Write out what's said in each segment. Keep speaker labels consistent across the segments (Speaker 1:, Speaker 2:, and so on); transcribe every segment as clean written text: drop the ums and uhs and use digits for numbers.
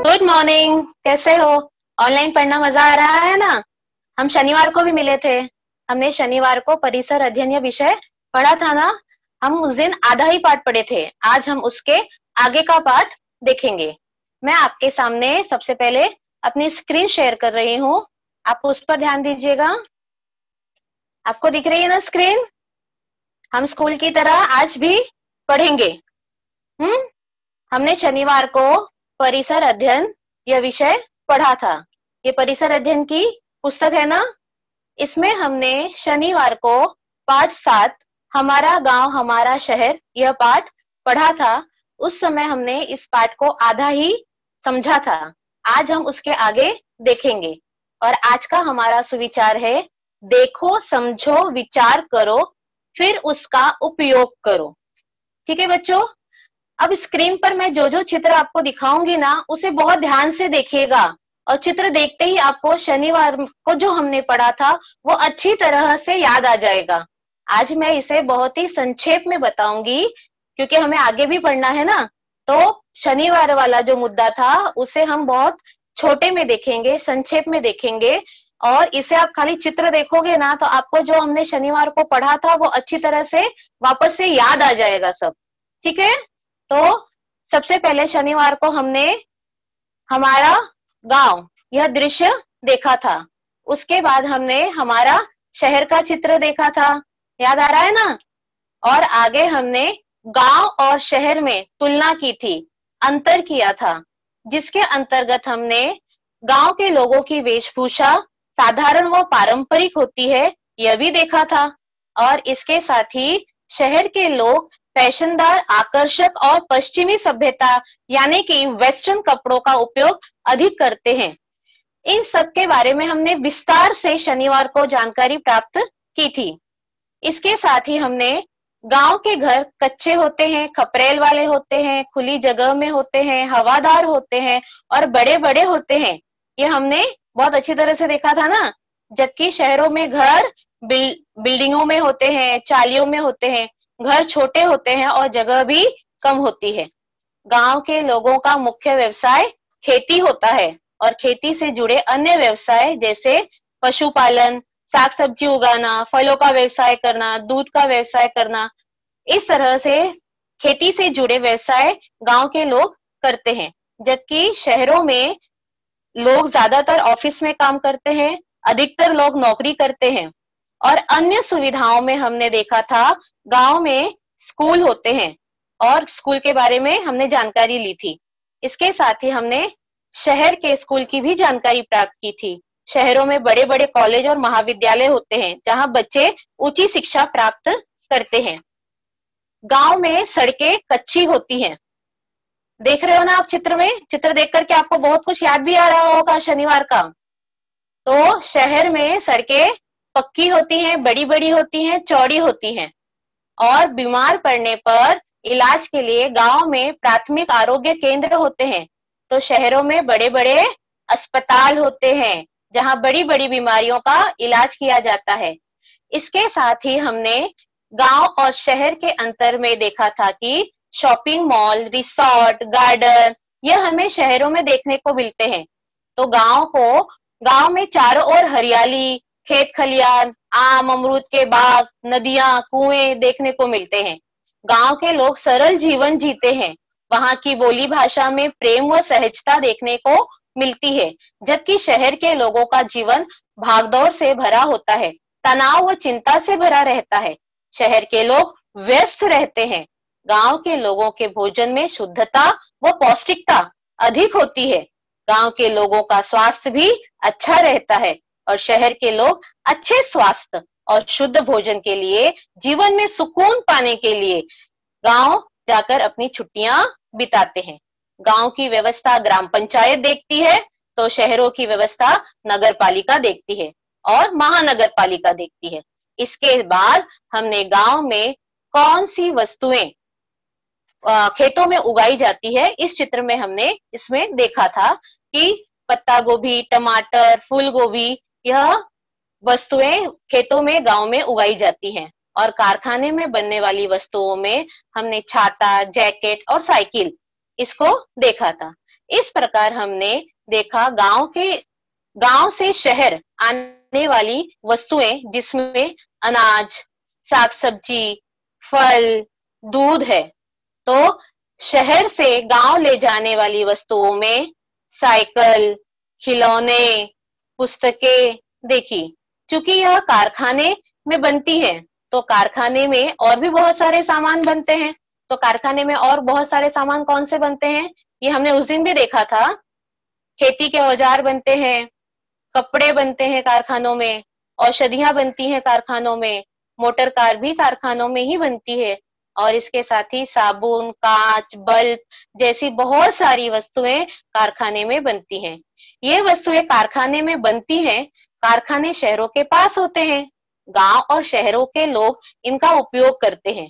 Speaker 1: Good morning. कैसे हो? Online पढ़ना मजा आ रहा है ना? हम शनिवार को भी मिले थे। हमने शनिवार को परिसर अध्ययन यह विषय पढ़ा था ना। हम उस दिन आधा ही पाठ पढ़े थे। आज हम उसके आगे का पाठ देखेंगे। मैं आपके सामने सबसे पहले अपनी स्क्रीन शेयर कर रही हूँ। आप उस पर ध्यान दीजिएगा। आपको दिख रही है ना स्क्रीन? हम स्कूल की तरह आज भी पढ़ेंगे। हमने शनिवार को परिसर अध्ययन यह विषय पढ़ा था। ये परिसर अध्ययन की पुस्तक है ना। इसमें हमने शनिवार को पाठ 7 हमारा गांव हमारा शहर यह पाठ पढ़ा था। उस समय हमने इस पाठ को आधा ही समझा था। आज हम उसके आगे देखेंगे और आज का हमारा सुविचार है, देखो समझो विचार करो फिर उसका उपयोग करो। ठीक है बच्चों, अब स्क्रीन पर मैं जो जो चित्र आपको दिखाऊंगी ना उसे बहुत ध्यान से देखिएगा और चित्र देखते ही आपको शनिवार को जो हमने पढ़ा था वो अच्छी तरह से याद आ जाएगा। आज मैं इसे बहुत ही संक्षेप में बताऊंगी क्योंकि हमें आगे भी पढ़ना है ना। तो शनिवार वाला जो मुद्दा था उसे हम बहुत छोटे में देखेंगे, संक्षेप में देखेंगे और इसे आप खाली चित्र देखोगे ना तो आपको जो हमने शनिवार को पढ़ा था वो अच्छी तरह से वापस से याद आ जाएगा सब। ठीक है, तो सबसे पहले शनिवार को हमने हमारा गांव यह दृश्य देखा था। उसके बाद हमने हमारा शहर का चित्र देखा था, याद आ रहा है ना। और आगे हमने गांव और शहर में तुलना की थी, अंतर किया था, जिसके अंतर्गत हमने गांव के लोगों की वेशभूषा साधारण व पारंपरिक होती है यह भी देखा था। और इसके साथ ही शहर के लोग फैशनदार, आकर्षक और पश्चिमी सभ्यता यानी कि वेस्टर्न कपड़ों का उपयोग अधिक करते हैं। इन सब के बारे में हमने विस्तार से शनिवार को जानकारी प्राप्त की थी। इसके साथ ही हमने गांव के घर कच्चे होते हैं, खपरेल वाले होते हैं, खुली जगह में होते हैं, हवादार होते हैं और बड़े बड़े होते हैं। ये हमने बहुत अच्छी तरह से देखा था ना। जबकि शहरों में घर बिल्डिंगों में होते हैं, चालियों में होते हैं, घर छोटे होते हैं और जगह भी कम होती है। गांव के लोगों का मुख्य व्यवसाय खेती होता है और खेती से जुड़े अन्य व्यवसाय जैसे पशुपालन, साग सब्जी उगाना, फलों का व्यवसाय करना, दूध का व्यवसाय करना, इस तरह से खेती से जुड़े व्यवसाय गांव के लोग करते हैं। जबकि शहरों में लोग ज्यादातर ऑफिस में काम करते हैं, अधिकतर लोग नौकरी करते हैं। और अन्य सुविधाओं में हमने देखा था गांव में स्कूल होते हैं और स्कूल के बारे में हमने जानकारी ली थी। इसके साथ ही हमने शहर के स्कूल की भी जानकारी प्राप्त की थी। शहरों में बड़े बड़े कॉलेज और महाविद्यालय होते हैं जहां बच्चे उच्च शिक्षा प्राप्त करते हैं। गांव में सड़कें कच्ची होती हैं। देख रहे हो ना आप चित्र में? चित्र देख करके आपको बहुत कुछ याद भी आ रहा होगा शनिवार का। तो शहर में सड़कें पक्की होती हैं, बड़ी बड़ी होती हैं, चौड़ी होती हैं और बीमार पड़ने पर इलाज के लिए गांव में प्राथमिक आरोग्य केंद्र होते हैं। तो शहरों में बड़े बड़े अस्पताल होते हैं जहां बड़ी बड़ी बीमारियों का इलाज किया जाता है। इसके साथ ही हमने गांव और शहर के अंतर में देखा था कि शॉपिंग मॉल, रिसोर्ट, गार्डन यह हमें शहरों में देखने को मिलते हैं। तो गांव में चारों ओर हरियाली, खेत खलियान, आम अमरूद के बाग, नदियां, कुएं देखने को मिलते हैं। गांव के लोग सरल जीवन जीते हैं। वहां की बोली भाषा में प्रेम व सहजता देखने को मिलती है। जबकि शहर के लोगों का जीवन भागदौड़ से भरा होता है, तनाव व चिंता से भरा रहता है। शहर के लोग व्यस्त रहते हैं। गांव के लोगों के भोजन में शुद्धता व पौष्टिकता अधिक होती है। गांव के लोगों का स्वास्थ्य भी अच्छा रहता है और शहर के लोग अच्छे स्वास्थ्य और शुद्ध भोजन के लिए, जीवन में सुकून पाने के लिए गांव जाकर अपनी छुट्टियां बिताते हैं। गांव की व्यवस्था ग्राम पंचायत देखती है तो शहरों की व्यवस्था नगर पालिका देखती है और महानगर पालिका देखती है। इसके बाद हमने गांव में कौन सी वस्तुएं खेतों में उगाई जाती है इस चित्र में हमने इसमें देखा था कि पत्ता गोभी, टमाटर, फूल गोभी यह वस्तुएं खेतों में गांव में उगाई जाती हैं। और कारखाने में बनने वाली वस्तुओं में हमने छाता, जैकेट और साइकिल इसको देखा था। इस प्रकार हमने देखा गांव से शहर आने वाली वस्तुएं, जिसमें अनाज, साग सब्जी, फल, दूध है। तो शहर से गांव ले जाने वाली वस्तुओं में साइकिल, खिलौने, पुस्तकें देखी। चूंकि यह कारखाने में बनती है, तो कारखाने में और भी बहुत सारे सामान बनते हैं। तो कारखाने में और बहुत सारे सामान कौन से बनते हैं, ये हमने उस दिन भी देखा था। खेती के औजार बनते हैं, कपड़े बनते हैं कारखानों में, औषधियां बनती हैं कारखानों में, मोटर कार भी कारखानों में ही बनती है, और इसके साथ ही साबुन, कांच, बल्ब जैसी बहुत सारी वस्तुएं कारखाने में बनती हैं। ये वस्तुएं कारखाने में बनती हैं, कारखाने शहरों के पास होते हैं। गांव और शहरों के लोग इनका उपयोग करते हैं।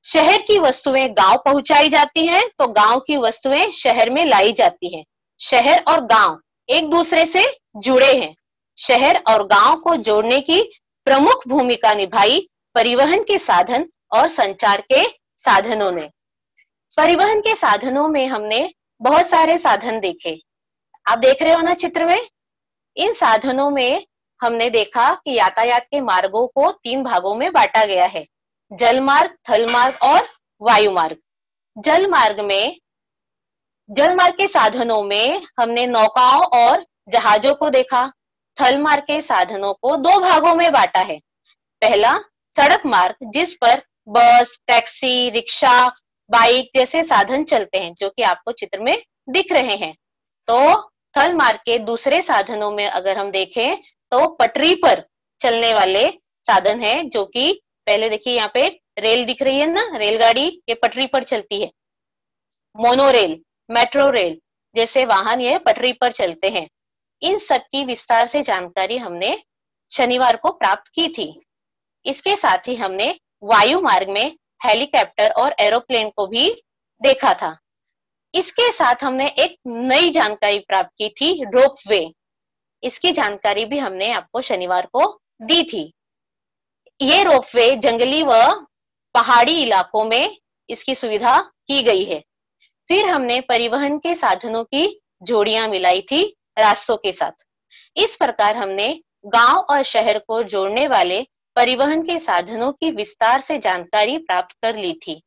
Speaker 1: शहर की वस्तुएं गांव पहुंचाई जाती हैं, तो गांव की वस्तुएं शहर में लाई जाती हैं। शहर और गांव एक दूसरे से जुड़े हैं। शहर और गांव को जोड़ने की प्रमुख भूमिका निभाई परिवहन के साधन और संचार के साधनों ने। परिवहन के साधनों में हमने बहुत सारे साधन देखे। आप देख रहे हो ना चित्र में। इन साधनों में हमने देखा कि यातायात के मार्गों को 3 भागों में बांटा गया है: जल मार्ग, थल मार्ग और वायु मार्ग। जल मार्ग के साधनों में हमने नौकाओं और जहाजों को देखा। थल मार्ग के साधनों को 2 भागों में बांटा है। पहला सड़क मार्ग, जिस पर बस, टैक्सी, रिक्शा, बाइक जैसे साधन चलते हैं, जो कि आपको चित्र में दिख रहे हैं। तो थल मार्ग के दूसरे साधनों में अगर हम देखें तो पटरी पर चलने वाले साधन है, जो कि पहले देखिए यहाँ पे रेल दिख रही है ना, रेलगाड़ी ये पटरी पर चलती है। मोनोरेल, मेट्रो रेल जैसे वाहन ये पटरी पर चलते हैं। इन सब की विस्तार से जानकारी हमने शनिवार को प्राप्त की थी। इसके साथ ही हमने वायु मार्ग में हेलीकॉप्टर और एरोप्लेन को भी देखा था। इसके साथ हमने एक नई जानकारी प्राप्त की थी, रोपवे। इसकी जानकारी भी हमने आपको शनिवार को दी थी। ये रोपवे जंगली व पहाड़ी इलाकों में इसकी सुविधा की गई है। फिर हमने परिवहन के साधनों की जोड़ियां मिलाई थी रास्तों के साथ। इस प्रकार हमने गांव और शहर को जोड़ने वाले परिवहन के साधनों की विस्तार से जानकारी प्राप्त कर ली थी।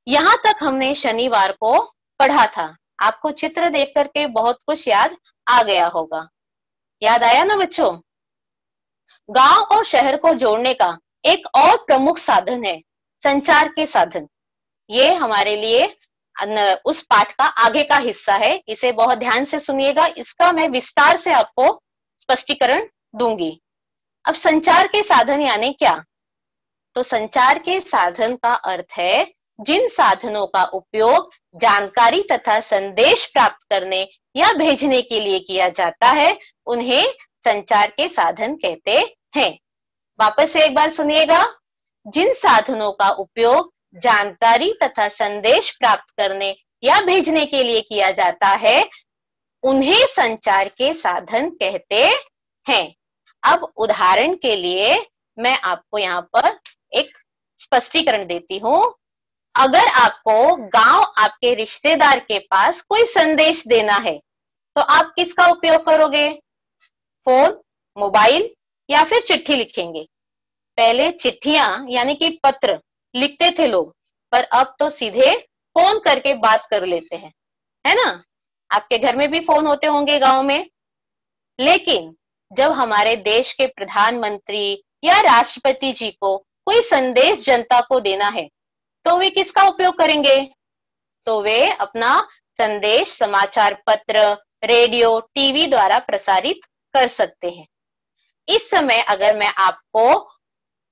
Speaker 1: यहां तक हमने शनिवार को पढ़ा था। आपको चित्र देख करके बहुत कुछ याद आ गया होगा। याद आया ना बच्चों? गांव और शहर को जोड़ने का एक और प्रमुख साधन है संचार के साधन। ये हमारे लिए उस पाठ का आगे का हिस्सा है। इसे बहुत ध्यान से सुनिएगा, इसका मैं विस्तार से आपको स्पष्टीकरण दूंगी। अब संचार के साधन यानी क्या? तो संचार के साधन का अर्थ है जिन साधनों का उपयोग जानकारी तथा संदेश प्राप्त करने या भेजने के लिए किया जाता है, उन्हें संचार के साधन कहते हैं। वापस से एक बार सुनिएगा। जिन साधनों का उपयोग जानकारी तथा संदेश प्राप्त करने या भेजने के लिए किया जाता है, उन्हें संचार के साधन कहते हैं। अब उदाहरण के लिए मैं आपको यहाँ पर एक स्पष्टीकरण देती हूँ। अगर आपको गांव आपके रिश्तेदार के पास कोई संदेश देना है, तो आप किसका उपयोग करोगे? फोन, मोबाइल या फिर चिट्ठी लिखेंगे? पहले चिट्ठियां यानी कि पत्र लिखते थे लोग, पर अब तो सीधे फोन करके बात कर लेते हैं, है ना? आपके घर में भी फोन होते होंगे गांव में। लेकिन जब हमारे देश के प्रधानमंत्री या राष्ट्रपति जी को कोई संदेश जनता को देना है, तो वे किसका उपयोग करेंगे? तो वे अपना संदेश समाचार पत्र, रेडियो, टीवी द्वारा प्रसारित कर सकते हैं। इस समय अगर मैं आपको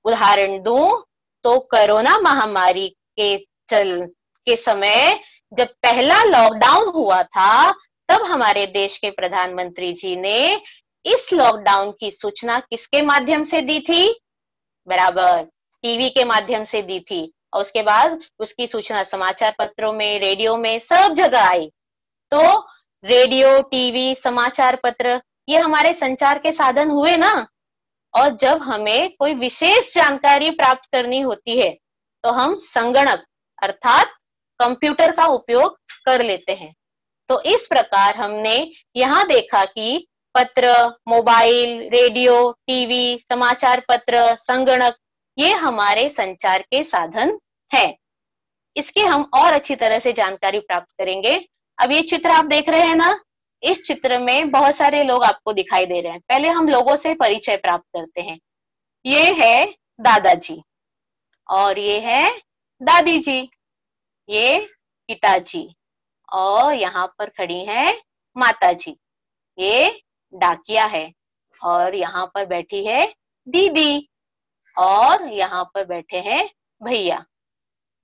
Speaker 1: उदाहरण दूं, तो कोरोना महामारी के समय जब पहला लॉकडाउन हुआ था, तब हमारे देश के प्रधानमंत्री जी ने इस लॉकडाउन की सूचना किसके माध्यम से दी थी? बराबर, टीवी के माध्यम से दी थी। और उसके बाद उसकी सूचना समाचार पत्रों में, रेडियो में, सब जगह आई। तो रेडियो, टीवी, समाचार पत्र ये हमारे संचार के साधन हुए ना। और जब हमें कोई विशेष जानकारी प्राप्त करनी होती है, तो हम संगणक अर्थात कंप्यूटर का उपयोग कर लेते हैं। तो इस प्रकार हमने यहाँ देखा कि पत्र, मोबाइल, रेडियो, टीवी, समाचार पत्र, संगणक, ये हमारे संचार के साधन हैं। इसकी हम और अच्छी तरह से जानकारी प्राप्त करेंगे। अब ये चित्र आप देख रहे हैं ना, इस चित्र में बहुत सारे लोग आपको दिखाई दे रहे हैं। पहले हम लोगों से परिचय प्राप्त करते हैं। ये है दादाजी और ये है दादी जी, ये पिताजी और यहाँ पर खड़ी है माता जी, ये डाकिया है और यहाँ पर बैठी है दीदी और यहाँ पर बैठे हैं भैया।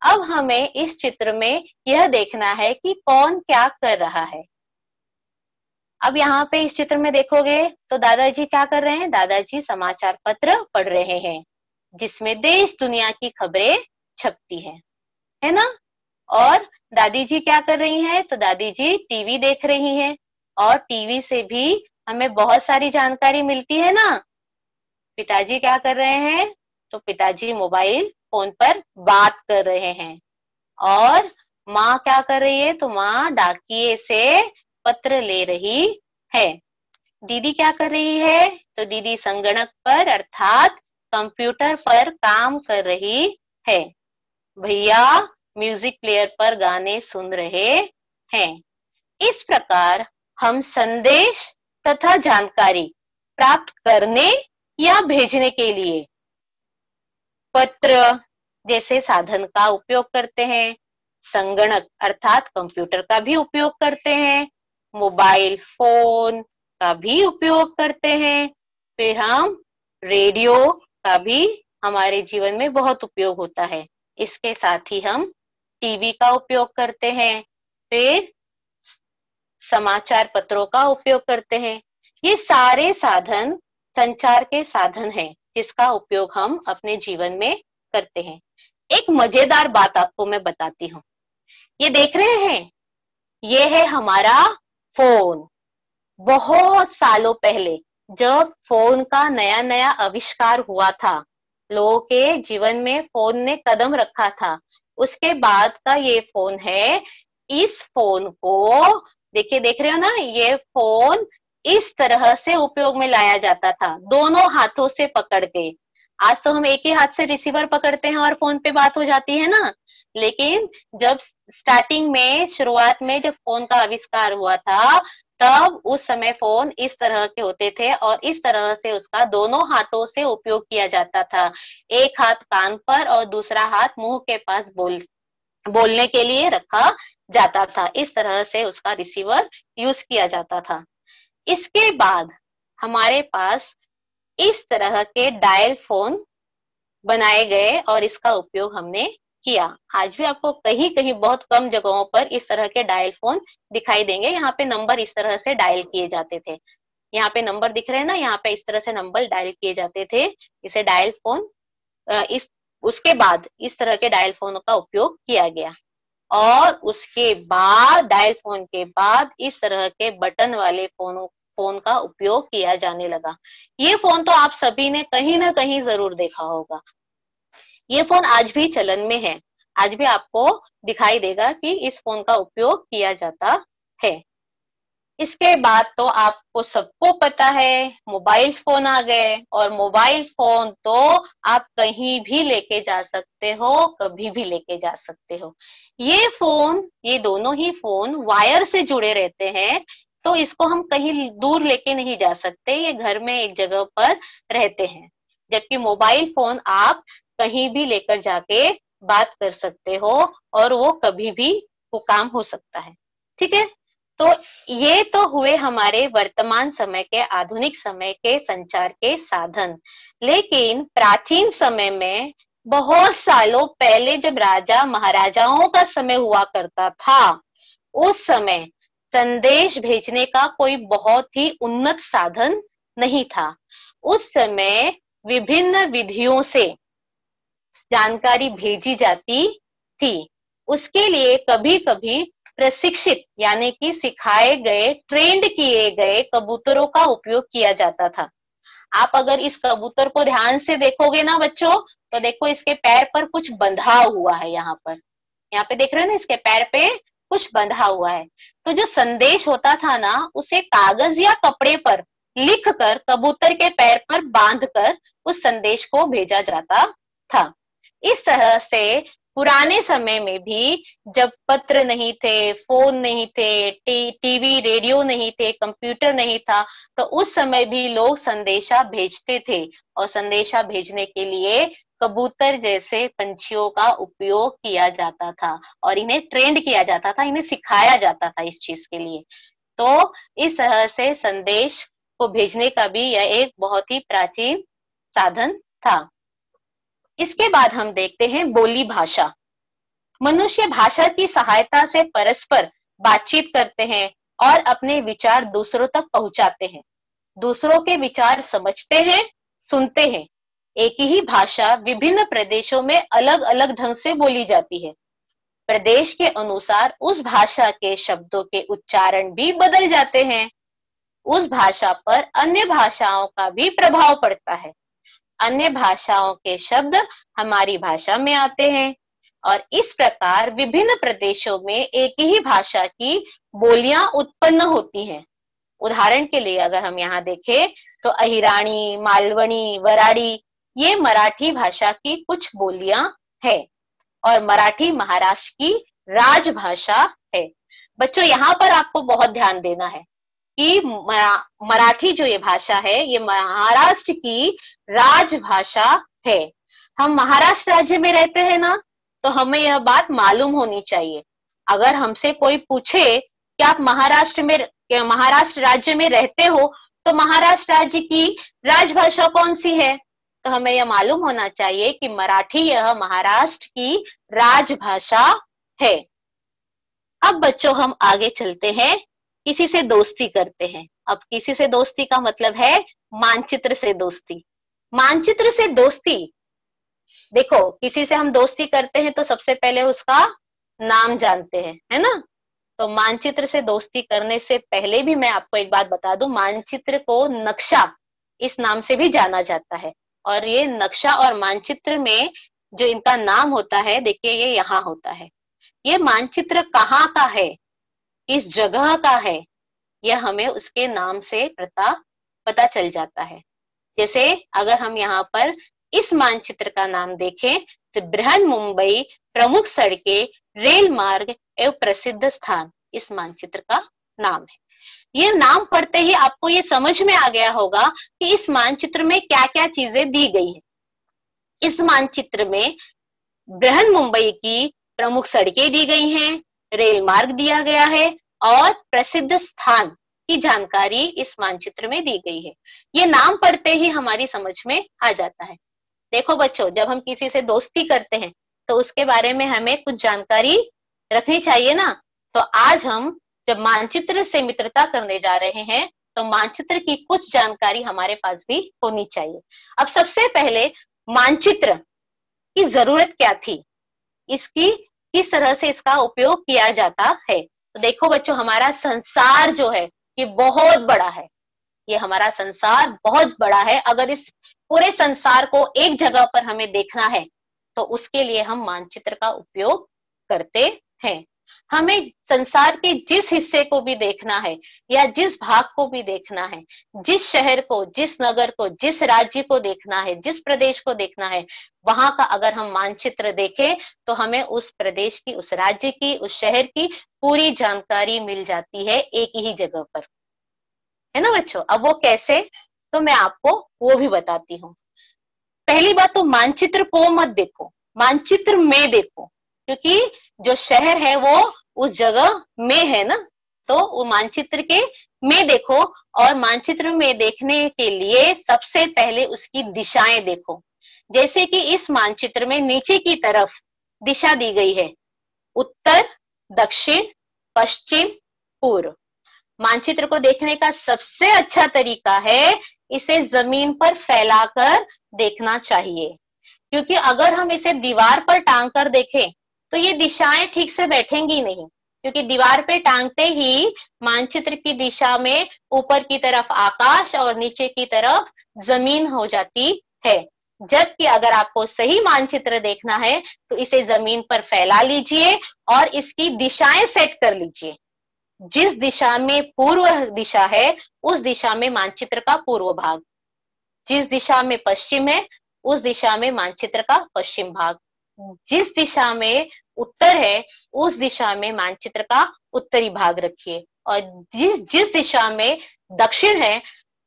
Speaker 1: अब हमें इस चित्र में यह देखना है कि कौन क्या कर रहा है। अब यहाँ पे इस चित्र में देखोगे तो दादाजी क्या कर रहे हैं? दादाजी समाचार पत्र पढ़ रहे हैं जिसमें देश दुनिया की खबरें छपती है ना। और दादी जी क्या कर रही हैं? तो दादी जी टीवी देख रही हैं और टीवी से भी हमें बहुत सारी जानकारी मिलती है ना। पिताजी क्या कर रहे हैं? तो पिताजी मोबाइल फोन पर बात कर रहे हैं। और माँ क्या कर रही है? तो माँ डाकिए से पत्र ले रही है। दीदी क्या कर रही है? तो दीदी संगणक पर अर्थात कंप्यूटर पर काम कर रही है। भैया म्यूजिक प्लेयर पर गाने सुन रहे हैं। इस प्रकार हम संदेश तथा जानकारी प्राप्त करने या भेजने के लिए पत्र जैसे साधन का उपयोग करते हैं, संगणक अर्थात कंप्यूटर का भी उपयोग करते हैं, मोबाइल फोन का भी उपयोग करते हैं, फिर हम रेडियो का भी हमारे जीवन में बहुत उपयोग होता है। इसके साथ ही हम टीवी का उपयोग करते हैं, फिर समाचार पत्रों का उपयोग करते हैं। ये सारे साधन संचार के साधन हैं जिसका उपयोग हम अपने जीवन में करते हैं। एक मजेदार बात आपको मैं बताती हूँ। ये देख रहे हैं, ये है हमारा फोन। बहुत सालों पहले जब फोन का नया नया आविष्कार हुआ था, लोगों के जीवन में फोन ने कदम रखा था, उसके बाद का ये फोन है। इस फोन को देखिए, देख रहे हो ना, ये फोन इस तरह से उपयोग में लाया जाता था, दोनों हाथों से पकड़ के। आज तो हम एक ही हाथ से रिसीवर पकड़ते हैं और फोन पे बात हो जाती है ना, लेकिन जब स्टार्टिंग में, शुरुआत में जब फोन का आविष्कार हुआ था, तब उस समय फोन इस तरह के होते थे और इस तरह से उसका दोनों हाथों से उपयोग किया जाता था। एक हाथ कान पर और दूसरा हाथ मुंह के पास बोलने के लिए रखा जाता था। इस तरह से उसका रिसीवर यूज किया जाता था। इसके बाद हमारे पास इस तरह के डायल फोन बनाए गए और इसका उपयोग हमने किया। आज भी आपको कहीं कहीं बहुत कम जगहों पर इस तरह के डायल फोन दिखाई देंगे। यहाँ पे नंबर इस तरह से डायल किए जाते थे। यहाँ पे नंबर दिख रहे हैं ना, यहाँ पे इस तरह से नंबर डायल किए जाते थे। इसे डायल फोन उसके बाद इस तरह के डायल फोन का उपयोग किया गया और उसके बाद डायल फोन के बाद इस तरह के बटन वाले फोन का उपयोग किया जाने लगा। ये फोन तो आप सभी ने कहीं ना कहीं जरूर देखा होगा। ये फोन आज भी चलन में है। आज भी आपको दिखाई देगा कि इस फोन का उपयोग किया जाता है। इसके बाद तो आपको सबको पता है, मोबाइल फोन आ गए और मोबाइल फोन तो आप कहीं भी लेके जा सकते हो, कभी भी लेके जा सकते हो। ये फोन, ये दोनों ही फोन वायर से जुड़े रहते हैं, तो इसको हम कहीं दूर लेके नहीं जा सकते, ये घर में एक जगह पर रहते हैं। जबकि मोबाइल फोन आप कहीं भी लेकर जाके बात कर सकते हो और वो कभी भी वो काम हो सकता है। ठीक है, तो ये तो हुए हमारे वर्तमान समय के, आधुनिक समय के संचार के साधन। लेकिन प्राचीन समय में, बहुत सालों पहले जब राजा महाराजाओं का समय हुआ करता था, उस समय संदेश भेजने का कोई बहुत ही उन्नत साधन नहीं था। उस समय विभिन्न विधियों से जानकारी भेजी जाती थी। उसके लिए कभी कभी प्रशिक्षित यानी कि सिखाए गए, ट्रेंड किए गए कबूतरों का उपयोग किया जाता था। आप अगर इस कबूतर को ध्यान से देखोगे ना बच्चों, तो देखो इसके पैर पर कुछ बंधा हुआ है। यहाँ पे देख रहे हैं ना, इसके पैर पे कुछ बंधा हुआ है। तो जो संदेश होता था ना, उसे कागज या कपड़े पर लिख कर कबूतर के पैर पर बांध कर उस संदेश को भेजा जाता था। इस तरह से पुराने समय में भी, जब पत्र नहीं थे, फोन नहीं थे, टीवी रेडियो नहीं थे, कंप्यूटर नहीं था, तो उस समय भी लोग संदेशा भेजते थे। और संदेशा भेजने के लिए कबूतर जैसे पंछियों का उपयोग किया जाता था और इन्हें ट्रेंड किया जाता था, इन्हें सिखाया जाता था इस चीज के लिए। तो इस तरह से संदेश को भेजने का भी यह एक बहुत ही प्राचीन साधन था। इसके बाद हम देखते हैं बोली भाषा। मनुष्य भाषा की सहायता से परस्पर बातचीत करते हैं और अपने विचार दूसरों तक पहुंचाते हैं। दूसरों के विचार समझते हैं, सुनते हैं। एक ही भाषा विभिन्न प्रदेशों में अलग अलग ढंग से बोली जाती है। प्रदेश के अनुसार उस भाषा के शब्दों के उच्चारण भी बदल जाते हैं। उस भाषा पर अन्य भाषाओं का भी प्रभाव पड़ता है। अन्य भाषाओं के शब्द हमारी भाषा में आते हैं और इस प्रकार विभिन्न प्रदेशों में एक ही भाषा की बोलियां उत्पन्न होती हैं। उदाहरण के लिए अगर हम यहाँ देखें तो अहिरानी, मालवनी, वराड़ी ये मराठी भाषा की कुछ बोलियां हैं और मराठी महाराष्ट्र की राजभाषा है। बच्चों, यहाँ पर आपको बहुत ध्यान देना है कि मराठी जो ये भाषा है, ये महाराष्ट्र की राजभाषा है। हम महाराष्ट्र राज्य में रहते हैं ना, तो हमें यह बात मालूम होनी चाहिए। अगर हमसे कोई पूछे कि आप महाराष्ट्र राज्य में रहते हो, तो महाराष्ट्र राज्य की राजभाषा कौन सी है, तो हमें यह मालूम होना चाहिए कि मराठी यह महाराष्ट्र की राजभाषा है। अब बच्चों हम आगे चलते हैं, किसी से दोस्ती करते हैं। अब किसी से दोस्ती का मतलब है मानचित्र से दोस्ती। मानचित्र से दोस्ती, देखो किसी से हम दोस्ती करते हैं तो सबसे पहले उसका नाम जानते हैं, है ना। तो मानचित्र से दोस्ती करने से पहले भी मैं आपको एक बात बता दूं, मानचित्र को नक्शा इस नाम से भी जाना जाता है। और ये नक्शा और मानचित्र में जो इनका नाम होता है, देखिए ये यहाँ होता है। ये मानचित्र कहाँ का है, इस जगह का है, यह हमें उसके नाम से पता चल जाता है। जैसे अगर हम यहाँ पर इस मानचित्र का नाम देखें तो बृहन मुंबई, प्रमुख सड़कें, रेल मार्ग एवं प्रसिद्ध स्थान इस मानचित्र का नाम है। ये नाम पढ़ते ही आपको ये समझ में आ गया होगा कि इस मानचित्र में क्या क्या चीजें दी गई है। इस मानचित्र में बृहन मुंबई की प्रमुख सड़कें दी गई हैं, रेल मार्ग दिया गया है और प्रसिद्ध स्थान की जानकारी इस मानचित्र में दी गई है। ये नाम पढ़ते ही हमारी समझ में आ जाता है। देखो बच्चों, जब हम किसी से दोस्ती करते हैं तो उसके बारे में हमें कुछ जानकारी रखनी चाहिए ना। तो आज हम जब मानचित्र से मित्रता करने जा रहे हैं तो मानचित्र की कुछ जानकारी हमारे पास भी होनी चाहिए। अब सबसे पहले मानचित्र की जरूरत क्या थी, इसकी किस तरह से इसका उपयोग किया जाता है। तो देखो बच्चों, हमारा संसार जो है ये बहुत बड़ा है। ये हमारा संसार बहुत बड़ा है। अगर इस पूरे संसार को एक जगह पर हमें देखना है तो उसके लिए हम मानचित्र का उपयोग करते हैं। हमें संसार के जिस हिस्से को भी देखना है या जिस भाग को भी देखना है, जिस शहर को, जिस नगर को, जिस राज्य को देखना है, जिस प्रदेश को देखना है, वहां का अगर हम मानचित्र देखें तो हमें उस प्रदेश की, उस राज्य की, उस शहर की पूरी जानकारी मिल जाती है एक ही जगह पर, है ना बच्चों। अब वो कैसे, तो मैं आपको वो भी बताती हूँ। पहली बात तो मानचित्र को मत देखो, मानचित्र में देखो, क्योंकि जो शहर है वो उस जगह में है ना। तो वो मानचित्र के में देखो, और मानचित्र में देखने के लिए सबसे पहले उसकी दिशाएं देखो। जैसे कि इस मानचित्र में नीचे की तरफ दिशा दी गई है, उत्तर, दक्षिण, पश्चिम, पूर्व। मानचित्र को देखने का सबसे अच्छा तरीका है इसे जमीन पर फैलाकर देखना चाहिए, क्योंकि अगर हम इसे दीवार पर टांग कर देखें तो ये दिशाएं ठीक से बैठेंगी नहीं, क्योंकि दीवार पे टांगते ही मानचित्र की दिशा में ऊपर की तरफ आकाश और नीचे की तरफ जमीन हो जाती है। जबकि अगर आपको सही मानचित्र देखना है तो इसे जमीन पर फैला लीजिए और इसकी दिशाएं सेट कर लीजिए। जिस दिशा में पूर्व दिशा है उस दिशा में मानचित्र का पूर्व भाग, जिस दिशा में पश्चिम है उस दिशा में मानचित्र का पश्चिम भाग, जिस दिशा में उत्तर है उस दिशा में मानचित्र का उत्तरी भाग रखिए और जिस जिस दिशा में दक्षिण है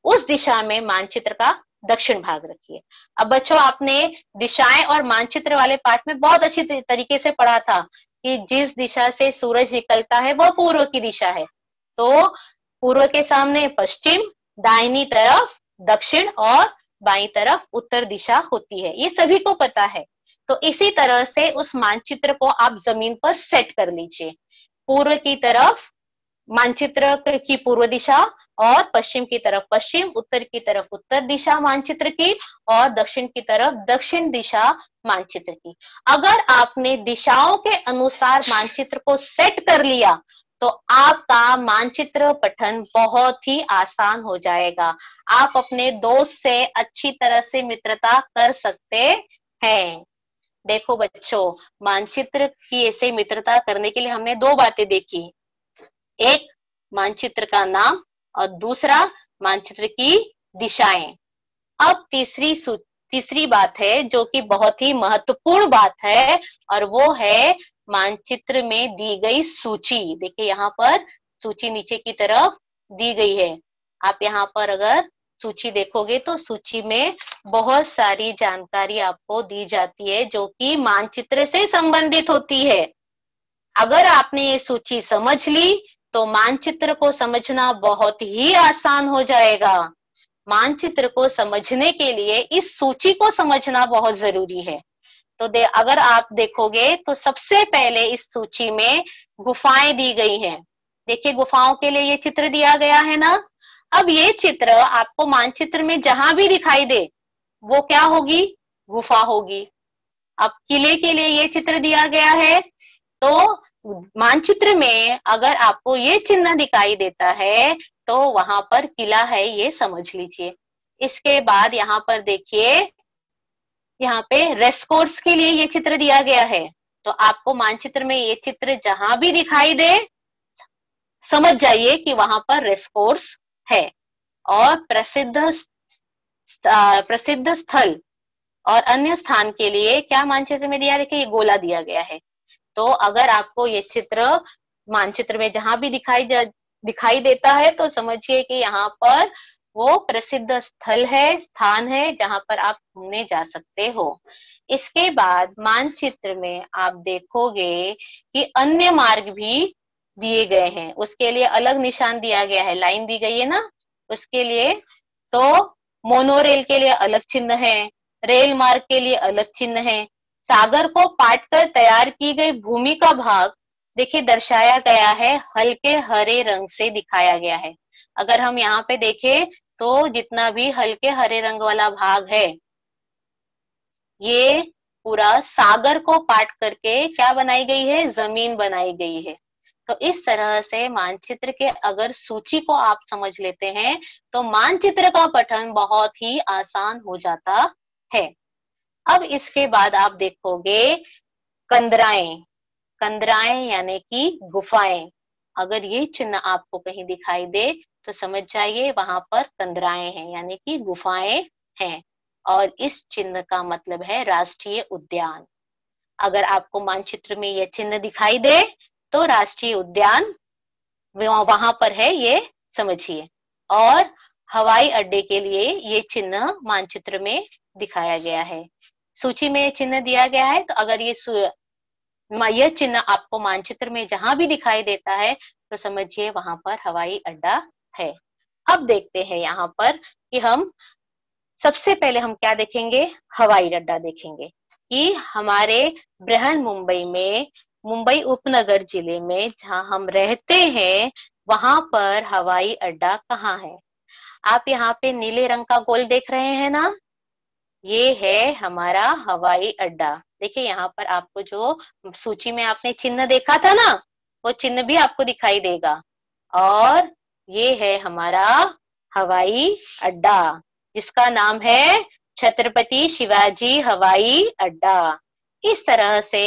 Speaker 1: उस दिशा में मानचित्र का दक्षिण भाग रखिए। अब बच्चों, आपने दिशाएं और मानचित्र वाले पाठ में बहुत अच्छी तरीके से पढ़ा था कि जिस दिशा से सूरज निकलता है वह पूर्व की दिशा है, तो पूर्व के सामने पश्चिम, दाहिनी तरफ दक्षिण और बाईं तरफ उत्तर दिशा होती है, ये सभी को पता है। तो इसी तरह से उस मानचित्र को आप जमीन पर सेट कर लीजिए। पूर्व की तरफ मानचित्र की पूर्व दिशा और पश्चिम की तरफ पश्चिम, उत्तर की तरफ उत्तर दिशा मानचित्र की और दक्षिण की तरफ दक्षिण दिशा मानचित्र की। अगर आपने दिशाओं के अनुसार मानचित्र को सेट कर लिया तो आपका मानचित्र पठन बहुत ही आसान हो जाएगा। आप अपने दोस्त से अच्छी तरह से मित्रता कर सकते हैं। देखो बच्चों, मानचित्र की ऐसे मित्रता करने के लिए हमने दो बातें देखी, एक मानचित्र का नाम और दूसरा मानचित्र की दिशाएं। अब तीसरी बात है जो कि बहुत ही महत्वपूर्ण बात है और वो है मानचित्र में दी गई सूची। देखिए यहाँ पर सूची नीचे की तरफ दी गई है। आप यहाँ पर अगर सूची देखोगे तो सूची में बहुत सारी जानकारी आपको दी जाती है जो कि मानचित्र से संबंधित होती है। अगर आपने ये सूची समझ ली तो मानचित्र को समझना बहुत ही आसान हो जाएगा। मानचित्र को समझने के लिए इस सूची को समझना बहुत जरूरी है। तो अगर आप देखोगे तो सबसे पहले इस सूची में गुफाएं दी गई हैं। देखिए गुफाओं के लिए ये चित्र दिया गया है ना। अब ये चित्र आपको मानचित्र में जहां भी दिखाई दे वो क्या होगी? गुफा होगी। अब किले के लिए ये चित्र दिया गया है तो मानचित्र में अगर आपको ये चिन्ह दिखाई देता है तो वहां पर किला है, ये समझ लीजिए। इसके बाद यहाँ पर देखिए, यहाँ पे रेस कोर्स के लिए ये चित्र दिया गया है। तो आपको मानचित्र में ये चित्र जहां भी दिखाई दे समझ जाइए कि वहां पर रेस कोर्स है। और प्रसिद्ध स्थल और अन्य स्थान के लिए क्या मानचित्र में दिया? देखिए ये गोला दिया गया है। तो अगर आपको ये चित्र मानचित्र में जहां भी दिखाई देता है तो समझिए कि यहाँ पर वो प्रसिद्ध स्थल है, स्थान है जहां पर आप घूमने जा सकते हो। इसके बाद मानचित्र में आप देखोगे कि अन्य मार्ग भी दिए गए हैं, उसके लिए अलग निशान दिया गया है, लाइन दी गई है ना उसके लिए। तो मोनोरेल के लिए अलग चिन्ह है, रेल मार्ग के लिए अलग चिन्ह है। सागर को पाटकर तैयार की गई भूमि का भाग देखिए दर्शाया गया है, हल्के हरे रंग से दिखाया गया है। अगर हम यहाँ पे देखें तो जितना भी हल्के हरे रंग वाला भाग है ये पूरा सागर को पाट करके क्या बनाई गई है? जमीन बनाई गई है। तो इस तरह से मानचित्र के अगर सूची को आप समझ लेते हैं तो मानचित्र का पठन बहुत ही आसान हो जाता है। अब इसके बाद आप देखोगे कंदराएं। कंदराएं यानी कि गुफाएं। अगर ये चिन्ह आपको कहीं दिखाई दे तो समझ जाइए वहां पर कंदराएं हैं यानी कि गुफाएं हैं। और इस चिन्ह का मतलब है राष्ट्रीय उद्यान। अगर आपको मानचित्र में यह चिन्ह दिखाई दे तो राष्ट्रीय उद्यान वहां पर है, ये समझिए। और हवाई अड्डे के लिए ये चिन्ह मानचित्र में दिखाया गया है। सूची में चिन्ह दिया गया है तो अगर यह चिन्ह आपको मानचित्र में जहां भी दिखाई देता है तो समझिए वहां पर हवाई अड्डा है। अब देखते हैं यहाँ पर कि हम सबसे पहले हम क्या देखेंगे? हवाई अड्डा देखेंगे कि हमारे बृहन मुंबई में, मुंबई उपनगर जिले में जहां हम रहते हैं वहां पर हवाई अड्डा कहाँ है? आप यहाँ पे नीले रंग का गोल देख रहे हैं ना, ये है हमारा हवाई अड्डा। देखिए यहाँ पर आपको जो सूची में आपने चिन्ह देखा था ना वो चिन्ह भी आपको दिखाई देगा। और ये है हमारा हवाई अड्डा जिसका नाम है छत्रपति शिवाजी हवाई अड्डा। इस तरह से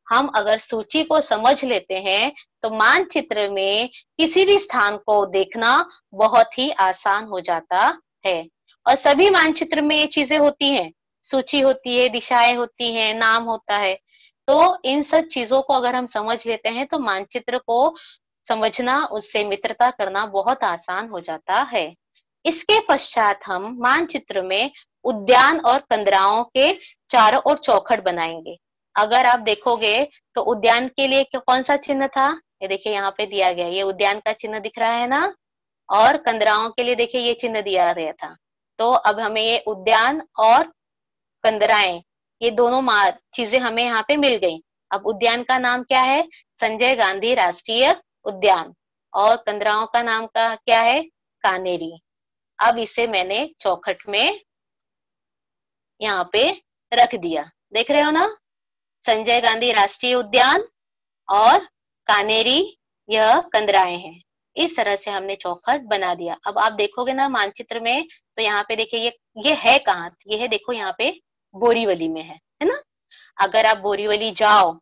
Speaker 1: हम अगर सूची को समझ लेते हैं तो मानचित्र में किसी भी स्थान को देखना बहुत ही आसान हो जाता है। और सभी मानचित्र में ये चीजें होती हैं, सूची होती है, दिशाएं होती हैं, नाम होता है। तो इन सब चीजों को अगर हम समझ लेते हैं तो मानचित्र को समझना, उससे मित्रता करना बहुत आसान हो जाता है। इसके पश्चात हम मानचित्र में उद्यान और कंदराओं के चारों ओर चौखट बनाएंगे। अगर आप देखोगे तो उद्यान के लिए कौन सा चिन्ह था, ये देखिए यहाँ पे दिया गया, ये उद्यान का चिन्ह दिख रहा है ना। और कंदराओं के लिए देखिए ये चिन्ह दिया गया था। तो अब हमें ये उद्यान और कंदराएं, ये दोनों चीजें हमें यहाँ पे मिल गई। अब उद्यान का नाम क्या है, संजय गांधी राष्ट्रीय उद्यान, और कंदराओं का नाम का क्या है, कानेरी। अब इसे मैंने चौखट में यहाँ पे रख दिया, देख रहे हो ना, संजय गांधी राष्ट्रीय उद्यान और कानेरी, यह कंदराएं हैं। इस तरह से हमने चौखट बना दिया। अब आप देखोगे ना मानचित्र में, तो यहाँ पे देखिए ये है कहाँ, ये है देखो यहाँ पे बोरीवली में है ना। अगर आप बोरीवली जाओ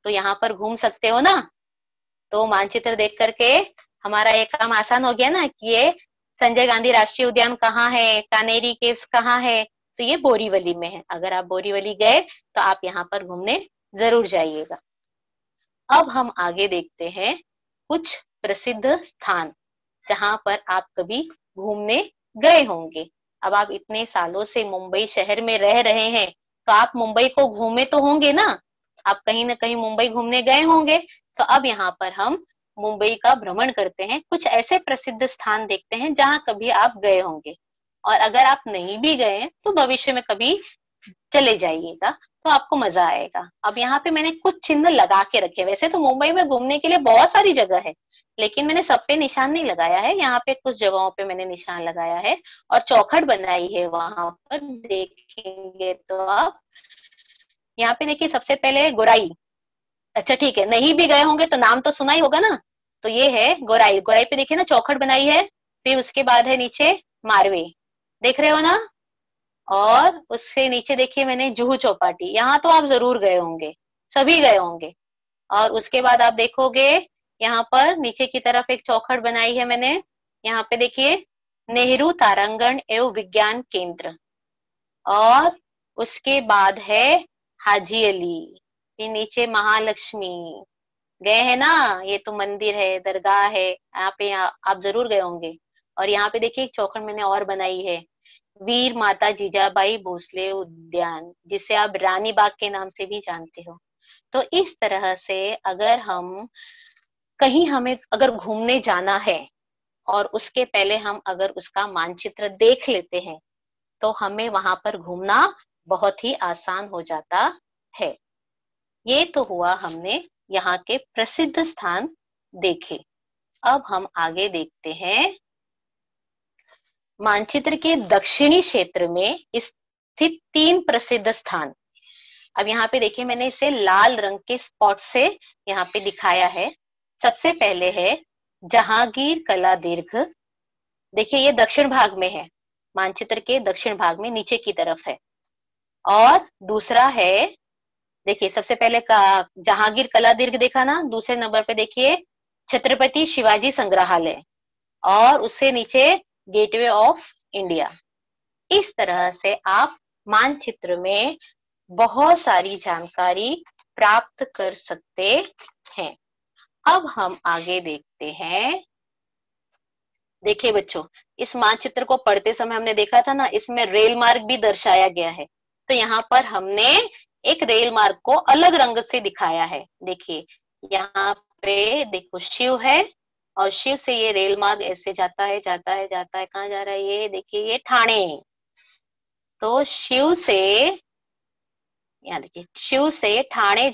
Speaker 1: तो यहाँ पर घूम सकते हो ना। तो मानचित्र देख करके हमारा ये काम आसान हो गया ना कि ये संजय गांधी राष्ट्रीय उद्यान कहाँ है, कानेरी केव्स कहाँ है, तो ये बोरीवली में है। अगर आप बोरीवली गए तो आप यहाँ पर घूमने जरूर जाइएगा। अब हम आगे देखते हैं कुछ प्रसिद्ध स्थान जहां पर आप कभी घूमने गए होंगे। अब आप इतने सालों से मुंबई शहर में रह रहे हैं तो आप मुंबई को घूमे तो होंगे ना, आप कहीं ना कहीं मुंबई घूमने गए होंगे। तो अब यहाँ पर हम मुंबई का भ्रमण करते हैं, कुछ ऐसे प्रसिद्ध स्थान देखते हैं जहां कभी आप गए होंगे, और अगर आप नहीं भी गए तो भविष्य में कभी चले जाइएगा तो आपको मजा आएगा। अब यहाँ पे मैंने कुछ चिन्ह लगा के रखे। वैसे तो मुंबई में घूमने के लिए बहुत सारी जगह है, लेकिन मैंने सब पे निशान नहीं लगाया है, यहाँ पे कुछ जगहों पे मैंने निशान लगाया है और चौखट बनाई है। वहां पर देखेंगे तो आप यहाँ पे देखिए, सबसे पहले गोराई। अच्छा ठीक है, नहीं भी गए होंगे तो नाम तो सुना ही होगा ना। तो ये है गोराई, गोराई पे देखिए ना चौखट बनाई है। फिर उसके बाद है नीचे मारवे, देख रहे हो ना। और उससे नीचे देखिए मैंने जुहू चौपाटी, यहाँ तो आप जरूर गए होंगे, सभी गए होंगे। और उसके बाद आप देखोगे यहाँ पर नीचे की तरफ एक चौखट बनाई है मैंने, यहाँ पे देखिए नेहरू तारांगण एवं विज्ञान केंद्र। और उसके बाद है हाजी अली, फिर नीचे महालक्ष्मी, गए हैं ना, ये तो मंदिर है, दरगाह है, यहाँ पे आप जरूर गए होंगे। और यहाँ पे देखिए एक चौखट मैंने और बनाई है, वीर माता जीजाबाई भोसले उद्यान, जिसे आप रानी बाग के नाम से भी जानते हो। तो इस तरह से अगर हम कहीं, हमें अगर घूमने जाना है और उसके पहले हम अगर उसका मानचित्र देख लेते हैं तो हमें वहां पर घूमना बहुत ही आसान हो जाता है। ये तो हुआ हमने यहाँ के प्रसिद्ध स्थान देखे। अब हम आगे देखते हैं मानचित्र के दक्षिणी क्षेत्र में स्थित 3 प्रसिद्ध स्थान। अब यहाँ पे देखिए मैंने इसे लाल रंग के स्पॉट से यहाँ पे दिखाया है। सबसे पहले है जहांगीर कला दीर्घ, देखिए ये दक्षिण भाग में है, मानचित्र के दक्षिण भाग में नीचे की तरफ है। और दूसरा है, देखिए सबसे पहले का जहांगीर कला दीर्घ देखा ना, दूसरे नंबर पे देखिए छत्रपति शिवाजी संग्रहालय, और उससे नीचे गेटवे ऑफ इंडिया। इस तरह से आप मानचित्र में बहुत सारी जानकारी प्राप्त कर सकते हैं। अब हम आगे देखते हैं। देखिए बच्चों, इस मानचित्र को पढ़ते समय हमने देखा था ना, इसमें रेल मार्ग भी दर्शाया गया है। तो यहाँ पर हमने एक रेल मार्ग को अलग रंग से दिखाया है। देखिए यहाँ पे देखो शिव है, और शिव से ये रेल मार्ग ऐसे जाता है जाता है जाता है, कहाँ जा रहा है ये, देखिए ये ठाणे। तो शिव से, यहाँ देखिए शिव से ठाणे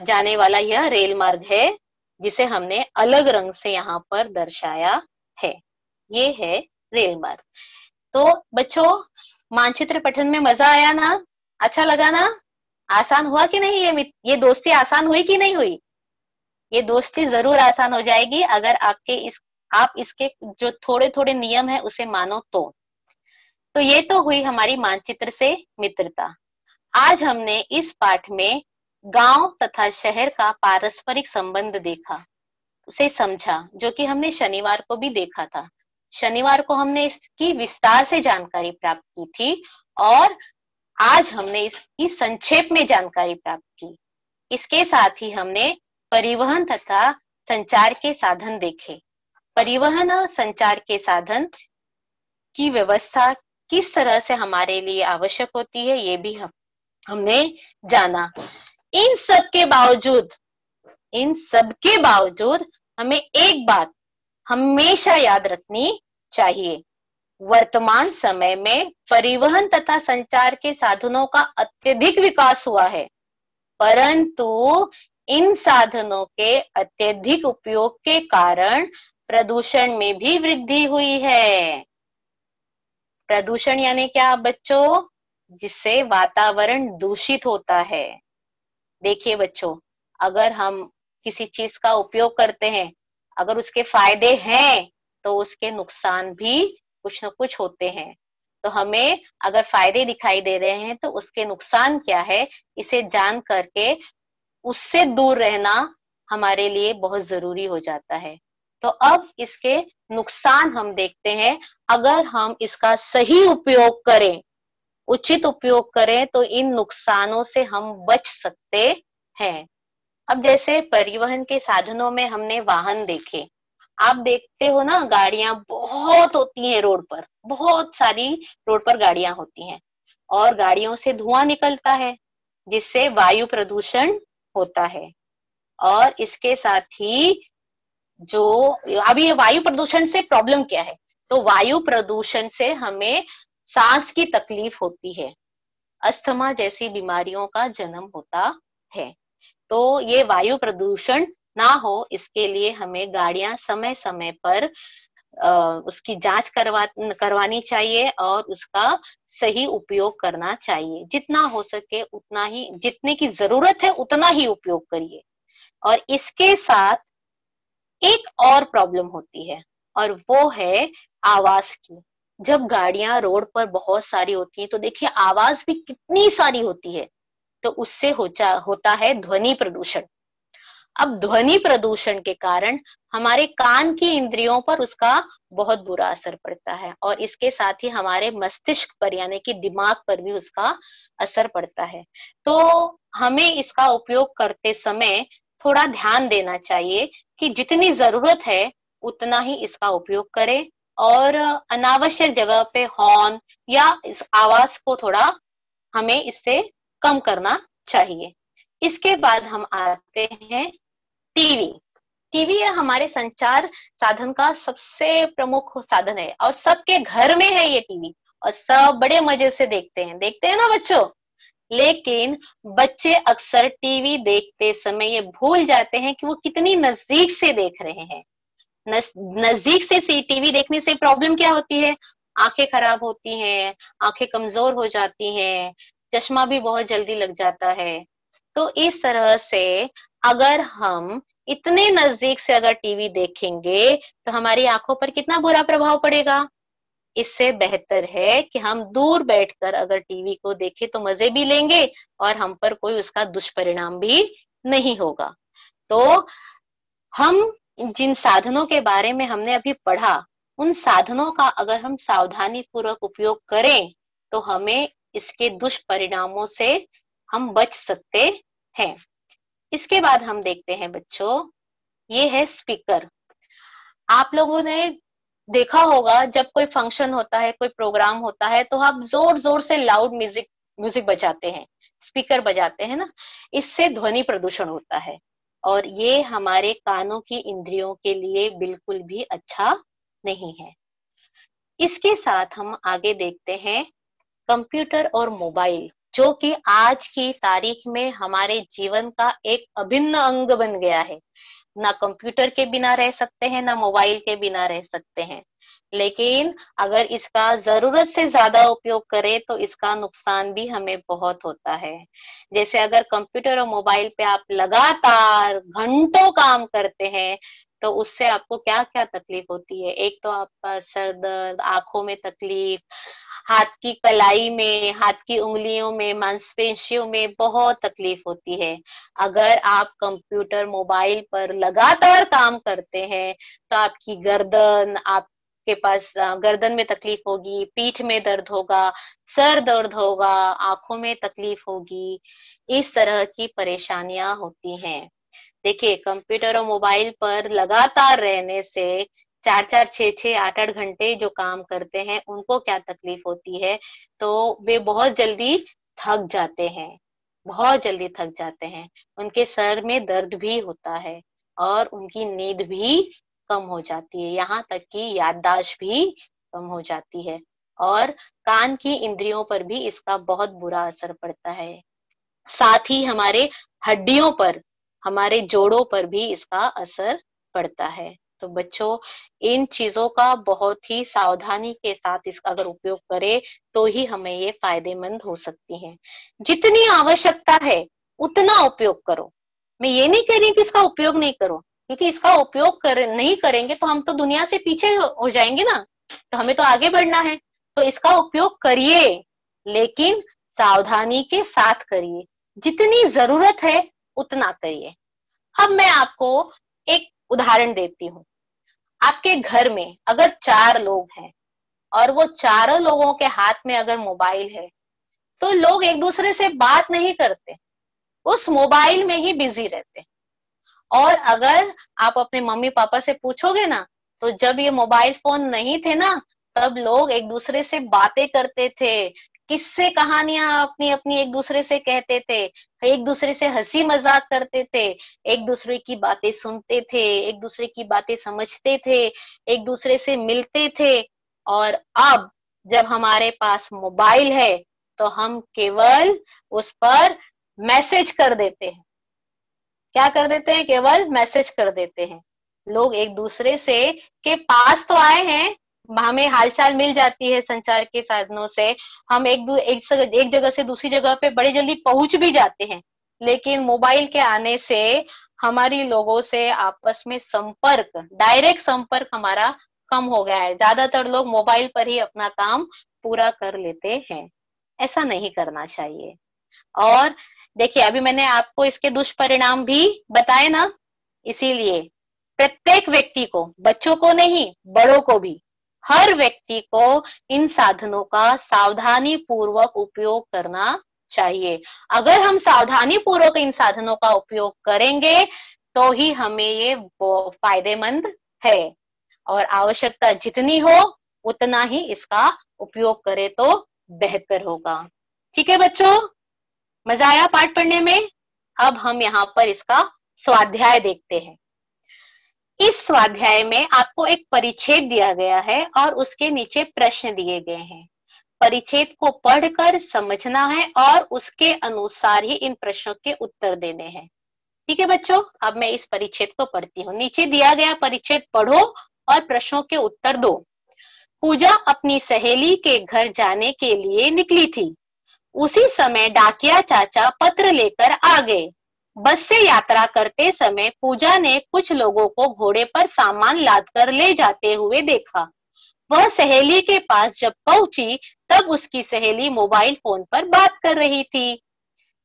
Speaker 1: जाने वाला यह रेल मार्ग है, जिसे हमने अलग रंग से यहाँ पर दर्शाया है। ये है रेल मार्ग। तो बच्चों, मानचित्र पठन में मजा आया ना, अच्छा लगा ना, आसान हुआ कि नहीं, ये दोस्ती आसान हुई कि नहीं हुई। ये दोस्ती जरूर आसान हो जाएगी अगर आप इसके जो थोड़े थोड़े नियम है उसे मानो तो। तो ये तो हुई हमारी मानचित्र से मित्रता। आज हमने इस पाठ में गांव तथा शहर का पारस्परिक संबंध देखा, उसे समझा, जो कि हमने शनिवार को भी देखा था। शनिवार को हमने इसकी विस्तार से जानकारी प्राप्त की थी और आज हमने इसकी संक्षेप में जानकारी प्राप्त की। इसके साथ ही हमने परिवहन तथा संचार के साधन देखे। परिवहन और संचार के साधन की व्यवस्था किस तरह से हमारे लिए आवश्यक होती है, ये भी हमने जाना। इन सब के बावजूद हमें एक बात हमेशा याद रखनी चाहिए। वर्तमान समय में परिवहन तथा संचार के साधनों का अत्यधिक विकास हुआ है, परंतु इन साधनों के अत्यधिक उपयोग के कारण प्रदूषण में भी वृद्धि हुई है। प्रदूषण यानी क्या बच्चों? जिससे वातावरण दूषित होता है। देखिए बच्चों, अगर हम किसी चीज का उपयोग करते हैं, अगर उसके फायदे हैं तो उसके नुकसान भी कुछ न कुछ होते हैं। तो हमें अगर फायदे दिखाई दे रहे हैं तो उसके नुकसान क्या है, इसे जान करके उससे दूर रहना हमारे लिए बहुत जरूरी हो जाता है। तो अब इसके नुकसान हम देखते हैं। अगर हम इसका सही उपयोग करें, उचित उपयोग करें, तो इन नुकसानों से हम बच सकते हैं। अब जैसे परिवहन के साधनों में हमने वाहन देखे, आप देखते हो ना, गाड़ियां बहुत होती हैं रोड पर, बहुत सारी रोड पर गाड़ियां होती हैं और गाड़ियों से धुआं निकलता है, जिससे वायु प्रदूषण होता है। और इसके साथ ही जो अभी ये वायु प्रदूषण से प्रॉब्लम क्या है, तो वायु प्रदूषण से हमें सांस की तकलीफ होती है, अस्थमा जैसी बीमारियों का जन्म होता है। तो ये वायु प्रदूषण ना हो, इसके लिए हमें गाड़ियां समय समय पर उसकी जांच करवानी चाहिए और उसका सही उपयोग करना चाहिए। जितना हो सके उतना ही, जितने की जरूरत है उतना ही उपयोग करिए। और इसके साथ एक और प्रॉब्लम होती है और वो है आवाज की। जब गाड़ियां रोड पर बहुत सारी होती हैं तो देखिए आवाज भी कितनी सारी होती है, तो उससे होता है ध्वनि प्रदूषण। अब ध्वनि प्रदूषण के कारण हमारे कान की इंद्रियों पर उसका बहुत बुरा असर पड़ता है और इसके साथ ही हमारे मस्तिष्क पर यानी कि दिमाग पर भी उसका असर पड़ता है। तो हमें इसका उपयोग करते समय थोड़ा ध्यान देना चाहिए कि जितनी जरूरत है उतना ही इसका उपयोग करें और अनावश्यक जगह पे हॉर्न या इस आवाज को थोड़ा हमें इससे कम करना चाहिए। इसके बाद हम आते हैं टीवी। टीवी हमारे संचार साधन का सबसे प्रमुख साधन है और सबके घर में है ये टीवी और सब बड़े मजे से देखते हैं ना बच्चों। लेकिन बच्चे अक्सर टीवी देखते समय ये भूल जाते हैं कि वो कितनी नजदीक से देख रहे हैं। नजदीक से टीवी देखने से प्रॉब्लम क्या होती है? आंखें खराब होती हैं, आंखें कमजोर हो जाती हैं, चश्मा भी बहुत जल्दी लग जाता है। तो इस तरह से अगर हम इतने नजदीक से अगर टीवी देखेंगे तो हमारी आंखों पर कितना बुरा प्रभाव पड़ेगा। इससे बेहतर है कि हम दूर बैठकर अगर टीवी को देखें तो मजे भी लेंगे और हम पर कोई उसका दुष्परिणाम भी नहीं होगा। तो हम जिन साधनों के बारे में हमने अभी पढ़ा, उन साधनों का अगर हम सावधानी पूर्वक उपयोग करें तो हमें इसके दुष्परिणामों से हम बच सकते हैं। इसके बाद हम देखते हैं बच्चों, ये है स्पीकर। आप लोगों ने देखा होगा जब कोई फंक्शन होता है, कोई प्रोग्राम होता है तो आप जोर जोर से लाउड म्यूजिक बजाते हैं, स्पीकर बजाते हैं ना। इससे ध्वनि प्रदूषण होता है और ये हमारे कानों की इंद्रियों के लिए बिल्कुल भी अच्छा नहीं है। इसके साथ हम आगे देखते हैं कंप्यूटर और मोबाइल, जो कि आज की तारीख में हमारे जीवन का एक अभिन्न अंग बन गया है। ना कंप्यूटर के बिना रह सकते हैं, ना मोबाइल के बिना रह सकते हैं। लेकिन अगर इसका जरूरत से ज्यादा उपयोग करें तो इसका नुकसान भी हमें बहुत होता है। जैसे अगर कंप्यूटर और मोबाइल पे आप लगातार घंटों काम करते हैं तो उससे आपको क्या क्या तकलीफ होती है? एक तो आपका सर दर्द, आंखों में तकलीफ, हाथ की कलाई में, हाथ की उंगलियों में, मांसपेशियों में बहुत तकलीफ होती है। अगर आप कंप्यूटर मोबाइल पर लगातार काम करते हैं तो आपकी गर्दन, आपके पास गर्दन में तकलीफ होगी, पीठ में दर्द होगा, सर दर्द होगा, आंखों में तकलीफ होगी, इस तरह की परेशानियां होती हैं। देखिए, कंप्यूटर और मोबाइल पर लगातार रहने से 4-4, 6-6, 8-8 घंटे जो काम करते हैं, उनको क्या तकलीफ होती है? तो वे बहुत जल्दी थक जाते हैं, बहुत जल्दी थक जाते हैं। उनके सर में दर्द भी होता है और उनकी नींद भी कम हो जाती है, यहाँ तक कि याददाश्त भी कम हो जाती है और कान की इंद्रियों पर भी इसका बहुत बुरा असर पड़ता है। साथ ही हमारे हड्डियों पर, हमारे जोड़ों पर भी इसका असर पड़ता है। तो बच्चों, इन चीजों का बहुत ही सावधानी के साथ इसका अगर उपयोग करें तो ही हमें ये फायदेमंद हो सकती हैं। जितनी आवश्यकता है उतना उपयोग करो। मैं ये नहीं कह रही कि इसका उपयोग नहीं करो, क्योंकि इसका उपयोग नहीं करेंगे तो हम तो दुनिया से पीछे हो जाएंगे ना। तो हमें तो आगे बढ़ना है, तो इसका उपयोग करिए, लेकिन सावधानी के साथ करिए। जितनी जरूरत है उतना करिए। अब मैं आपको एक उदाहरण देती हूँ। आपके घर में अगर 4 लोग हैं और वो चारों लोगों के हाथ में अगर मोबाइल है, तो लोग एक दूसरे से बात नहीं करते, उस मोबाइल में ही बिजी रहते। और अगर आप अपने मम्मी पापा से पूछोगे ना, तो जब ये मोबाइल फोन नहीं थे ना, तब लोग एक दूसरे से बातें करते थे, किस्से कहानियां अपनी अपनी एक दूसरे से कहते थे, एक दूसरे से हंसी मजाक करते थे, एक दूसरे की बातें सुनते थे, एक दूसरे की बातें समझते थे, एक दूसरे से मिलते थे। और अब जब हमारे पास मोबाइल है तो हम केवल उस पर मैसेज कर देते हैं। क्या कर देते हैं? केवल मैसेज कर देते हैं। लोग एक दूसरे से के पास तो आए हैं, हमें हालचाल मिल जाती है संचार के साधनों से, हम एक जगह से दूसरी जगह पे बड़े जल्दी पहुंच भी जाते हैं, लेकिन मोबाइल के आने से हमारी लोगों से आपस में संपर्क, डायरेक्ट संपर्क हमारा कम हो गया है। ज्यादातर लोग मोबाइल पर ही अपना काम पूरा कर लेते हैं। ऐसा नहीं करना चाहिए। और देखिए, अभी मैंने आपको इसके दुष्परिणाम भी बताए ना, इसीलिए प्रत्येक व्यक्ति को, बच्चों को नहीं, बड़ों को भी, हर व्यक्ति को इन साधनों का सावधानी पूर्वक उपयोग करना चाहिए। अगर हम सावधानी पूर्वक इन साधनों का उपयोग करेंगे तो ही हमें ये फायदेमंद है। और आवश्यकता जितनी हो उतना ही इसका उपयोग करें तो बेहतर होगा। ठीक है बच्चों, मजा आया पाठ पढ़ने में? अब हम यहाँ पर इसका स्वाध्याय देखते हैं। इस स्वाध्याय में आपको एक परिच्छेद दिया गया है और उसके नीचे प्रश्न दिए गए हैं। परिच्छेद को पढ़कर समझना है और उसके अनुसार ही इन प्रश्नों के उत्तर देने हैं। ठीक है बच्चों, अब मैं इस परिच्छेद को पढ़ती हूँ। नीचे दिया गया परिच्छेद पढ़ो और प्रश्नों के उत्तर दो। पूजा अपनी सहेली के घर जाने के लिए निकली थी। उसी समय डाकिया चाचा पत्र लेकर आ गए। बस से यात्रा करते समय पूजा ने कुछ लोगों को घोड़े पर सामान लादकर ले जाते हुए देखा। वह सहेली के पास जब पहुंची तब उसकी सहेली मोबाइल फोन पर बात कर रही थी।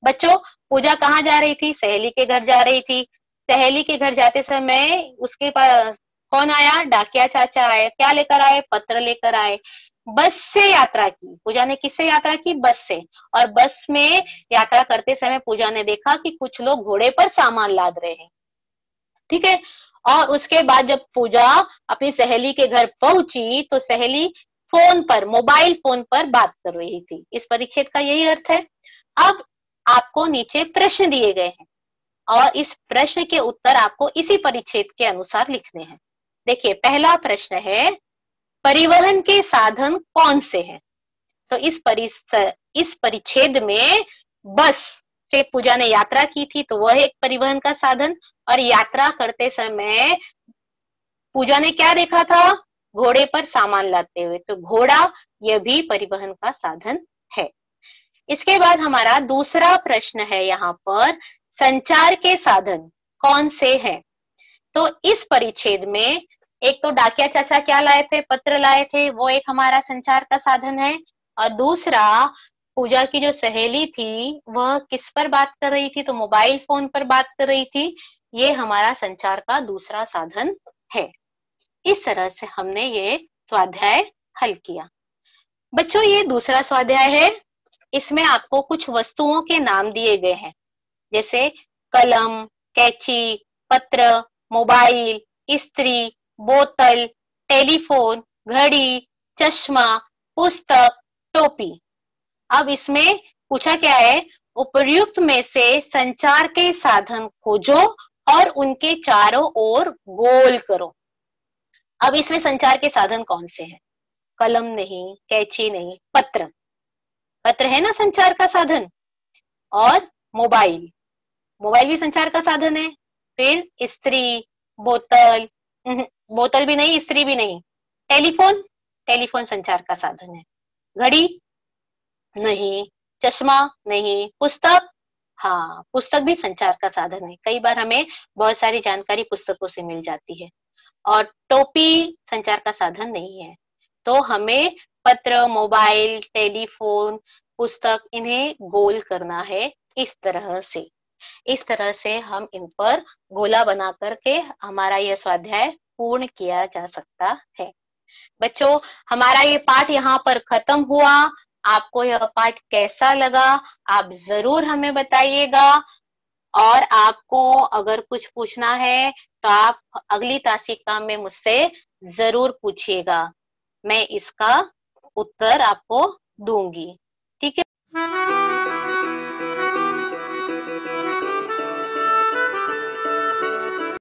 Speaker 1: बच्चों, पूजा कहाँ जा रही थी? सहेली के घर जा रही थी। सहेली के घर जाते समय उसके पास कौन आया? डाकिया चाचा आए। क्या लेकर आए? पत्र लेकर आए। बस से यात्रा की। पूजा ने किससे यात्रा की? बस से। और बस में यात्रा करते समय पूजा ने देखा कि कुछ लोग घोड़े पर सामान लाद रहे हैं। ठीक है। और उसके बाद जब पूजा अपनी सहेली के घर पहुंची तो सहेली फोन पर, मोबाइल फोन पर बात कर रही थी। इस परिच्छेद का यही अर्थ है। अब आपको नीचे प्रश्न दिए गए हैं और इस प्रश्न के उत्तर आपको इसी परिच्छेद के अनुसार लिखने हैं। देखिए, पहला प्रश्न है, परिवहन के साधन कौन से हैं? तो इस परिच्छेद में बस से पूजा ने यात्रा की थी तो वह एक परिवहन का साधन, और यात्रा करते समय पूजा ने क्या देखा था? घोड़े पर सामान लाते हुए, तो घोड़ा यह भी परिवहन का साधन है। इसके बाद हमारा दूसरा प्रश्न है यहाँ पर, संचार के साधन कौन से हैं? तो इस परिच्छेद में एक तो डाकिया चाचा क्या लाए थे, पत्र लाए थे, वो एक हमारा संचार का साधन है। और दूसरा, पूजा की जो सहेली थी वह किस पर बात कर रही थी, तो मोबाइल फोन पर बात कर रही थी, ये हमारा संचार का दूसरा साधन है। इस तरह से हमने ये स्वाध्याय हल किया। बच्चों, ये दूसरा स्वाध्याय है, इसमें आपको कुछ वस्तुओं के नाम दिए गए हैं, जैसे कलम, कैंची, पत्र, मोबाइल, इस्त्री, बोतल, टेलीफोन, घड़ी, चश्मा, पुस्तक, टोपी। अब इसमें पूछा क्या है, उपर्युक्त में से संचार के साधन खोजो और उनके चारों ओर गोल करो। अब इसमें संचार के साधन कौन से हैं? कलम नहीं, कैंची नहीं, पत्र। पत्र है ना संचार का साधन। और मोबाइल, मोबाइल भी संचार का साधन है। फिर इस्त्री, बोतल, बोतल भी नहीं, इस्त्री भी नहीं। टेलीफोन, टेलीफोन संचार का साधन है। घड़ी नहीं, चश्मा नहीं, पुस्तक, हाँ पुस्तक भी संचार का साधन है। कई बार हमें बहुत सारी जानकारी पुस्तकों से मिल जाती है। और टोपी संचार का साधन नहीं है। तो हमें पत्र, मोबाइल, टेलीफोन, पुस्तक, इन्हें गोल करना है इस तरह से। इस तरह से हम इन पर गोला बना करके हमारा यह स्वाध्याय पूर्ण किया जा सकता है। बच्चों, हमारा ये पाठ यहाँ पर खत्म हुआ। आपको यह पाठ कैसा लगा आप जरूर हमें बताइएगा। और आपको अगर कुछ पूछना है तो आप अगली तासिका में मुझसे जरूर पूछिएगा, मैं इसका उत्तर आपको दूंगी। ठीक है।